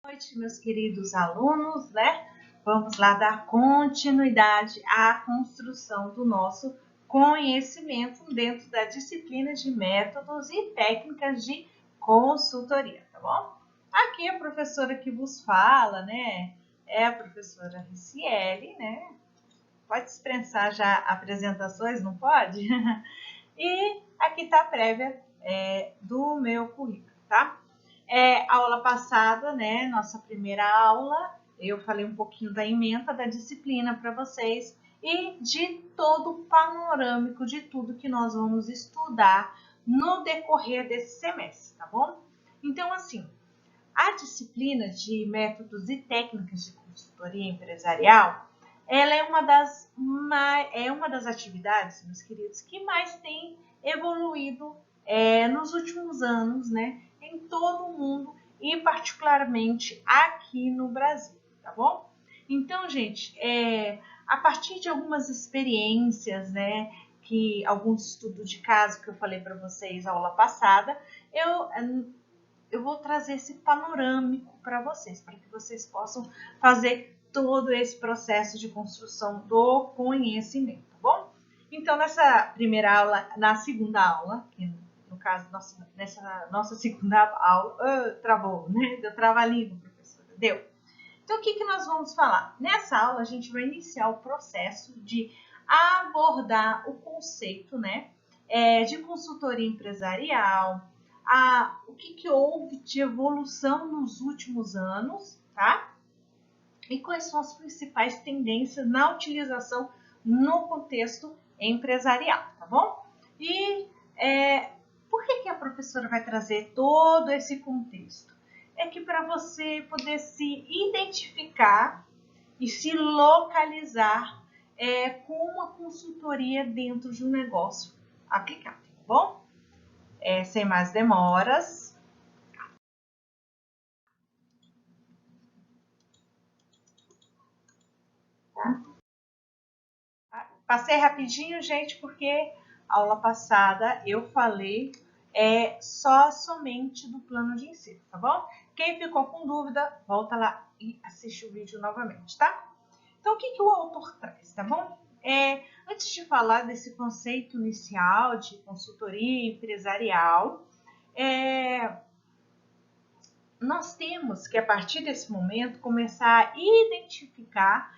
Boa noite, meus queridos alunos, né? Vamos lá dar continuidade à construção do nosso conhecimento dentro da disciplina de métodos e técnicas de consultoria, tá bom? Aqui a professora que vos fala, né? É a professora Ricieli, né? Pode dispensar já apresentações, não pode? E aqui está a prévia do meu currículo, tá? Aula passada, né, nossa primeira aula, eu falei um pouquinho da ementa da disciplina para vocês e de todo o panorâmico de tudo que nós vamos estudar no decorrer desse semestre, tá bom? Então, assim, a disciplina de métodos e técnicas de consultoria empresarial, ela é uma das atividades, meus queridos, que mais tem evoluído nos últimos anos, né, em todo o mundo e particularmente aqui no Brasil, tá bom? Então, gente, a partir de algumas experiências, né, que alguns estudos de caso que eu falei para vocês na aula passada, eu vou trazer esse panorâmico para vocês, para que vocês possam fazer todo esse processo de construção do conhecimento, tá bom? Então, nessa primeira aula, na segunda aula, que no caso, nessa nossa segunda aula, travou, né? Deu trava-língua, professora, deu. Então, o que nós vamos falar? Nessa aula, a gente vai iniciar o processo de abordar o conceito, né, de consultoria empresarial, o que houve de evolução nos últimos anos, tá? E quais são as principais tendências na utilização no contexto empresarial, tá bom? E por que a professora vai trazer todo esse contexto? É que para você poder se identificar e se localizar com uma consultoria dentro de um negócio aplicado, tá bom? Sem mais demoras. Passei rapidinho, gente, porque a aula passada eu falei somente do plano de ensino, tá bom? Quem ficou com dúvida, volta lá e assiste o vídeo novamente, tá? Então, o que o autor traz, tá bom? Antes de falar desse conceito inicial de consultoria empresarial, nós temos que, a partir desse momento, começar a identificar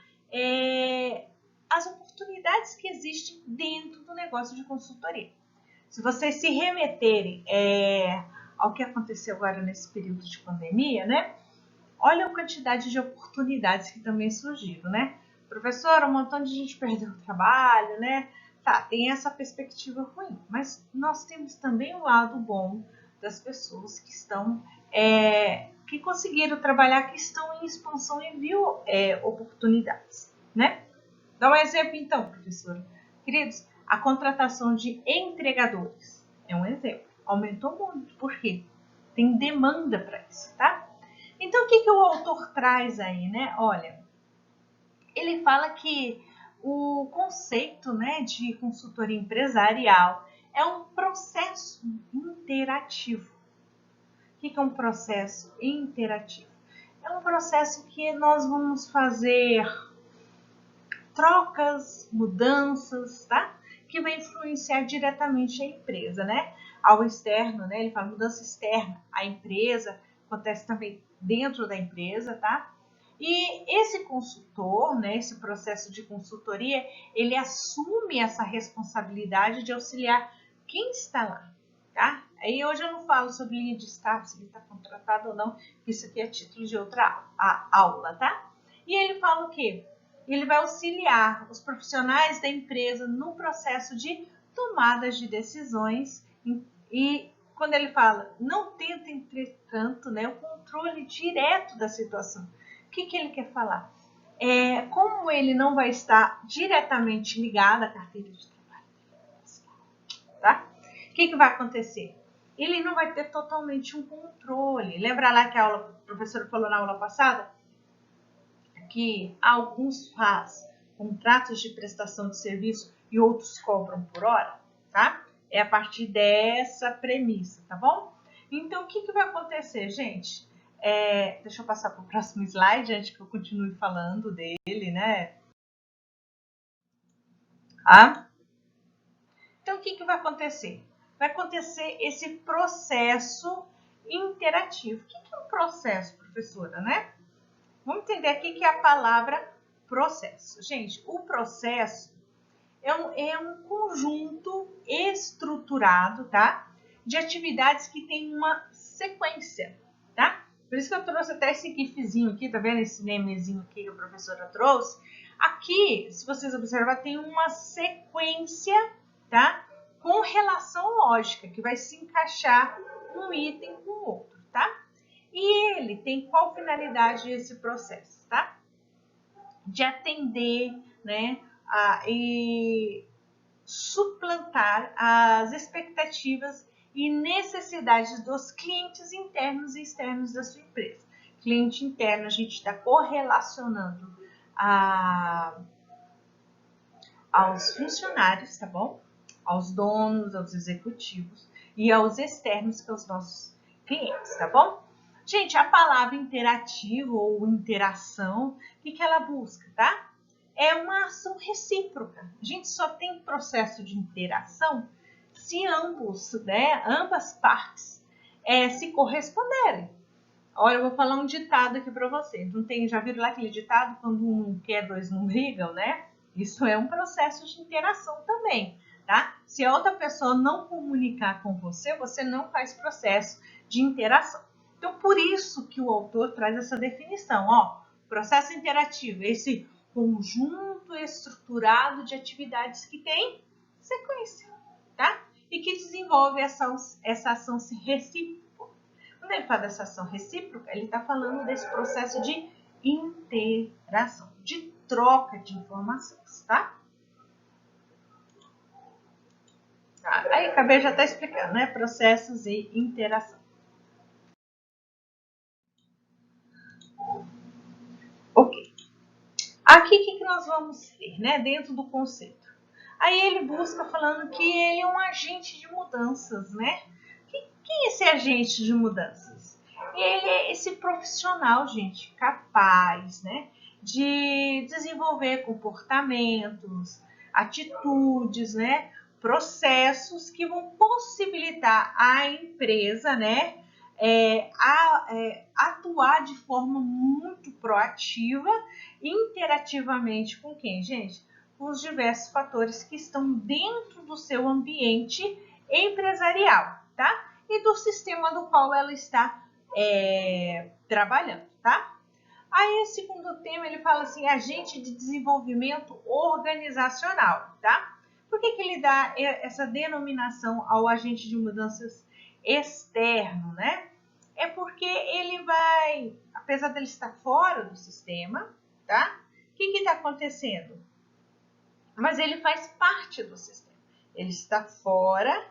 as oportunidades que existem dentro do negócio de consultoria. Se vocês se remeterem ao que aconteceu agora nesse período de pandemia, né? Olha a quantidade de oportunidades que também surgiram, né? Professora, um montão de gente perdeu o trabalho, né? Tá, tem essa perspectiva ruim, mas nós temos também o lado bom das pessoas que estão, que conseguiram trabalhar, que estão em expansão e viu oportunidades, né? Dá um exemplo então, professora. Queridos, a contratação de entregadores é um exemplo. Aumentou muito, por quê? Tem demanda para isso, tá? Então, o que o autor traz aí, né? Olha, ele fala que o conceito, né, de consultoria empresarial é um processo interativo. O que é um processo interativo? É um processo que nós vamos fazer trocas, mudanças, tá? Que vai influenciar diretamente a empresa, né? Ao externo, né? Ele fala mudança externa à empresa, acontece também dentro da empresa, tá? E esse consultor, né, esse processo de consultoria, ele assume essa responsabilidade de auxiliar quem está lá, tá? Aí hoje eu não falo sobre linha de staff, se ele está contratado ou não, isso aqui é título de outra aula, tá? E ele fala o quê? Ele vai auxiliar os profissionais da empresa no processo de tomadas de decisões e quando ele fala, não tenta, entretanto, né, o controle direto da situação. O que ele quer falar? Como ele não vai estar diretamente ligado à carteira de trabalho, tá? O que vai acontecer? Ele não vai ter totalmente um controle. Lembra lá que a professora falou na aula passada? Que alguns fazem contratos de prestação de serviço e outros cobram por hora, tá? É a partir dessa premissa, tá bom? Então, o que vai acontecer, gente? Deixa eu passar para o próximo slide, antes que eu continue falando dele, né? Então, o que vai acontecer? Vai acontecer esse processo interativo. O que é um processo, professora, né? Vamos entender aqui que é a palavra processo. Gente, o processo é um conjunto estruturado, tá? De atividades que tem uma sequência, tá? Por isso que eu trouxe até esse gifzinho aqui, tá vendo esse memezinho aqui que a professora trouxe? Aqui, se vocês observarem, tem uma sequência, tá? Com relação lógica, que vai se encaixar um item com o outro, tá? E ele tem qual finalidade esse processo, tá? De atender, né? E suplantar as expectativas e necessidades dos clientes internos e externos da sua empresa. Cliente interno, a gente está correlacionando aos funcionários, tá bom? Aos donos, aos executivos e aos externos, que são os nossos clientes, tá bom? Gente, a palavra interativo ou interação, o que ela busca, tá? É uma ação recíproca. A gente só tem processo de interação se ambas partes se corresponderem. Olha, eu vou falar um ditado aqui para vocês. Já viram lá aquele ditado, quando um não quer, dois não brigam, né? Isso é um processo de interação também, tá? Se a outra pessoa não comunicar com você, você não faz processo de interação. Então, por isso que o autor traz essa definição, ó. Processo interativo, esse conjunto estruturado de atividades que tem sequência, tá? E que desenvolve essa ação recíproca. Quando ele fala dessa ação recíproca, ele está falando desse processo de interação, de troca de informações, tá? Aí acabei já até explicando, né? Processos e interação. Ok. Aqui o que nós vamos ter, né? Dentro do conceito. Aí ele busca falando que ele é um agente de mudanças, né? Quem é esse agente de mudanças? Ele é esse profissional, gente, capaz, né? De desenvolver comportamentos, atitudes, né? Processos que vão possibilitar a empresa, né? Atuar de forma muito proativa, interativamente com quem, gente? Com os diversos fatores que estão dentro do seu ambiente empresarial, tá? E do sistema do qual ela está trabalhando, tá? Aí, o segundo tema, ele fala assim, agente de desenvolvimento organizacional, tá? Por que ele dá essa denominação ao agente de mudanças externo, né? É porque ele vai, apesar dele estar fora do sistema, tá? O que está acontecendo? Mas ele faz parte do sistema. Ele está fora,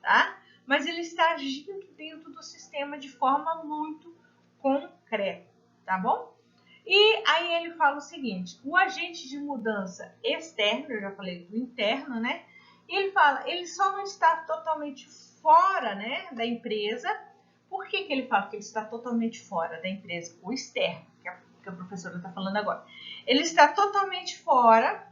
tá? Mas ele está agindo dentro do sistema de forma muito concreta, tá bom? E aí ele fala o seguinte, o agente de mudança externo, eu já falei do interno, né? E ele fala, ele só não está totalmente fora, né, da empresa. Por que ele fala que ele está totalmente fora da empresa? O externo, que a professora está falando agora. Ele está totalmente fora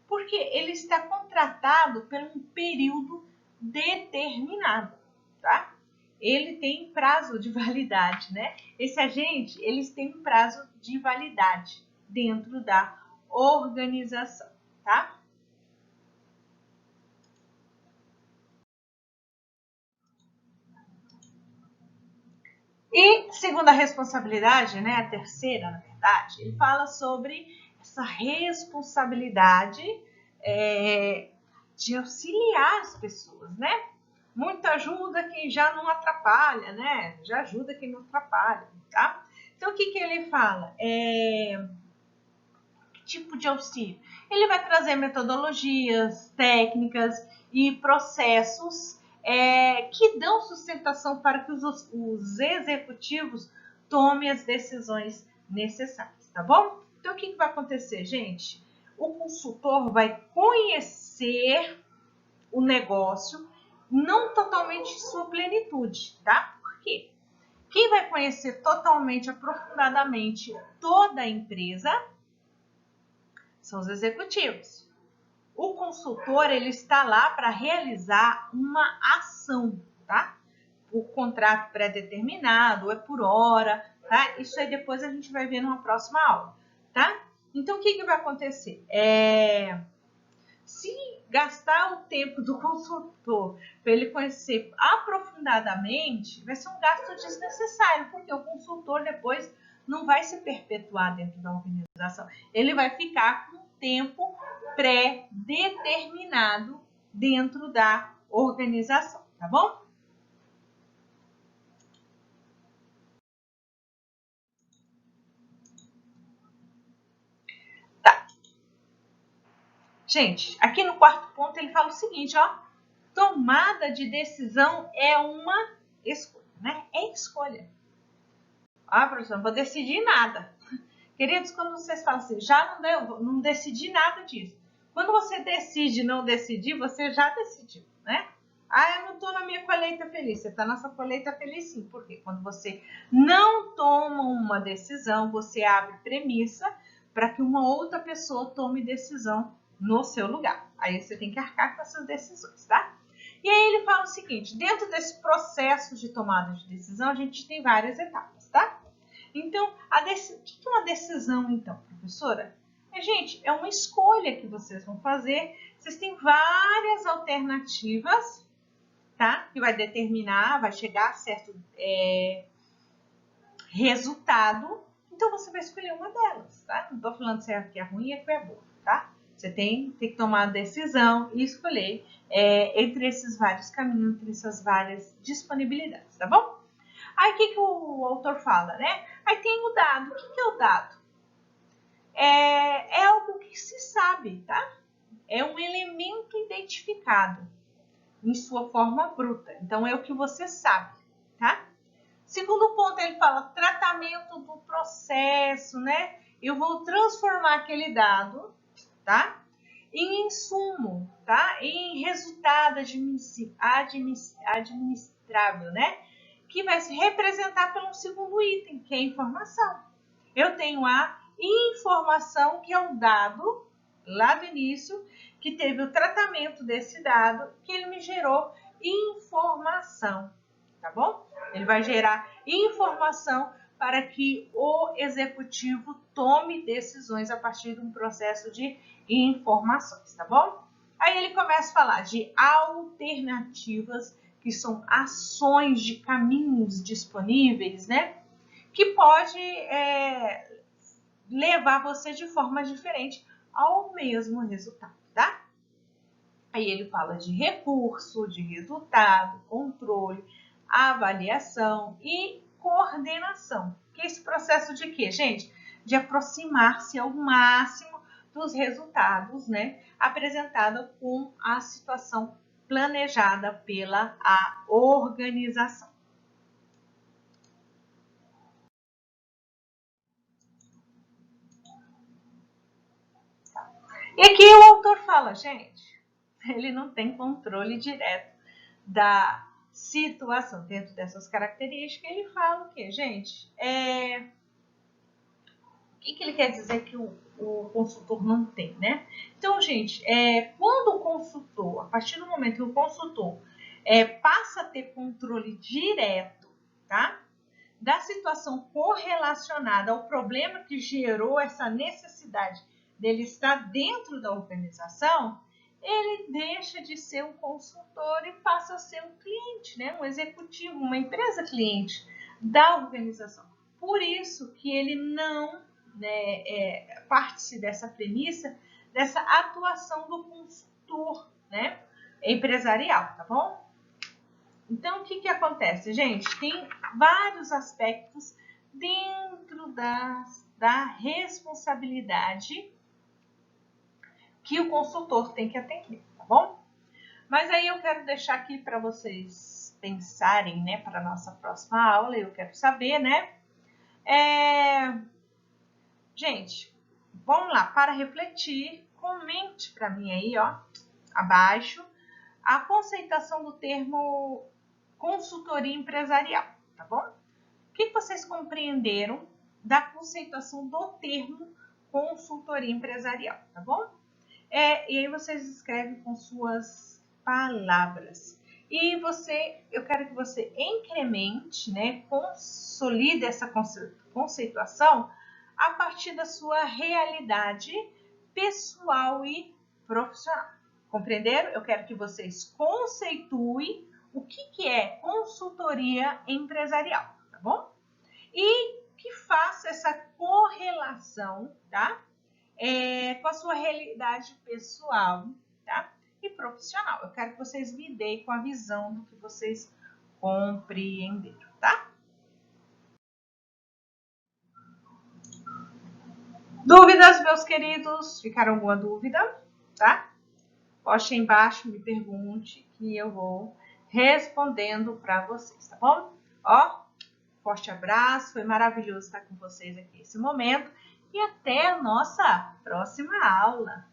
porque ele está contratado por um período determinado, tá? Ele tem prazo de validade, né? Esse agente, eles têm um prazo de validade dentro da organização, tá? E segunda responsabilidade, né, a terceira, na verdade, ele fala sobre essa responsabilidade de auxiliar as pessoas, né? Muito ajuda quem já não atrapalha, né? Já ajuda quem não atrapalha, tá? Então, o que ele fala? Que tipo de auxílio? Ele vai trazer metodologias, técnicas e processos que dão sustentação para que os executivos tomem as decisões necessárias, tá bom? Então, o que vai acontecer, gente? O consultor vai conhecer o negócio, não totalmente em sua plenitude, tá? Por quê? O Quem vai conhecer totalmente, aprofundadamente toda a empresa são os executivos. O consultor, ele está lá para realizar uma ação, tá? Por contrato pré-determinado, é por hora, tá? Isso aí depois a gente vai ver numa próxima aula, tá? Então, o que vai acontecer? Se gastar o tempo do consultor para ele conhecer aprofundadamente, vai ser um gasto desnecessário, porque o consultor depois não vai se perpetuar dentro da organização. Ele vai ficar com tempo pré-determinado dentro da organização, tá bom? Tá. Gente, aqui no quarto ponto ele fala o seguinte, ó. Tomada de decisão é uma escolha, né? É escolha. Ah, professor, não vou decidir nada. Queridos, quando vocês falam assim, já não decidi nada disso. Quando você decide não decidir, você já decidiu, né? Ah, eu não estou na minha colheita feliz. Você está na sua colheita feliz sim. Por quê? Quando você não toma uma decisão, você abre premissa para que uma outra pessoa tome decisão no seu lugar. Aí você tem que arcar com essas decisões, tá? E aí ele fala o seguinte, dentro desse processo de tomada de decisão, a gente tem várias etapas, tá? Então, o que é uma decisão, então, professora? Gente, é uma escolha que vocês vão fazer. Vocês têm várias alternativas, tá? Que vai determinar, vai chegar a certo resultado. Então, você vai escolher uma delas, tá? Não estou falando se é a que é ruim e a que é boa, tá? Você tem que tomar a decisão e escolher entre esses vários caminhos, entre essas várias disponibilidades, tá bom? Aí, o que o autor fala, né? Aí tem o dado. O que é o dado? É algo que se sabe, tá? É um elemento identificado em sua forma bruta. Então, é o que você sabe, tá? Segundo ponto, ele fala tratamento do processo, né? Eu vou transformar aquele dado, tá? Em insumo, tá? Em resultado administrável, né? Que vai se representar pelo segundo item, que é a informação. Eu tenho a informação, que é um dado, lá do início, que teve o tratamento desse dado, que ele me gerou informação, tá bom? Ele vai gerar informação para que o executivo tome decisões a partir de um processo de informações, tá bom? Aí ele começa a falar de alternativas, que são ações de caminhos disponíveis, né? Que pode levar você de forma diferente ao mesmo resultado, tá? Aí ele fala de recurso, de resultado, controle, avaliação e coordenação. Que é esse processo de quê, gente? De aproximar-se ao máximo dos resultados, né? Apresentado com a situação planejada pela organização. E aqui o autor fala, gente, ele não tem controle direto da situação. Dentro dessas características, ele fala o quê, gente? O que ele quer dizer que o consultor não tem, né? Então, gente, quando o consultor, a partir do momento que o consultor passa a ter controle direto, tá? Da situação correlacionada ao problema que gerou essa necessidade dele estar dentro da organização, ele deixa de ser um consultor e passa a ser um cliente, né? Um executivo, uma empresa cliente da organização. Por isso que ele não parte dessa premissa, dessa atuação do consultor, né? Empresarial, tá bom? Então, o que acontece, gente? Tem vários aspectos dentro da responsabilidade que o consultor tem que atender, tá bom? Mas aí eu quero deixar aqui para vocês pensarem, né, para a nossa próxima aula. Eu quero saber, né? Gente, vamos lá, para refletir, comente para mim aí, ó, abaixo, a conceituação do termo consultoria empresarial, tá bom? que vocês compreenderam da conceituação do termo consultoria empresarial, tá bom? E aí vocês escrevem com suas palavras. E eu quero que você incremente, né, consolide essa conceituação a partir da sua realidade pessoal e profissional. Compreenderam? Eu quero que vocês conceituem o que é consultoria empresarial, tá bom? E que faça essa correlação, tá? Com a sua realidade pessoal, tá? E profissional. Eu quero que vocês me deem com a visão do que vocês compreenderam, tá? Dúvidas, meus queridos? Ficaram alguma dúvida? Tá? Poste aí embaixo, me pergunte que eu vou respondendo para vocês, tá bom? Ó, forte abraço, foi maravilhoso estar com vocês aqui nesse momento e até a nossa próxima aula.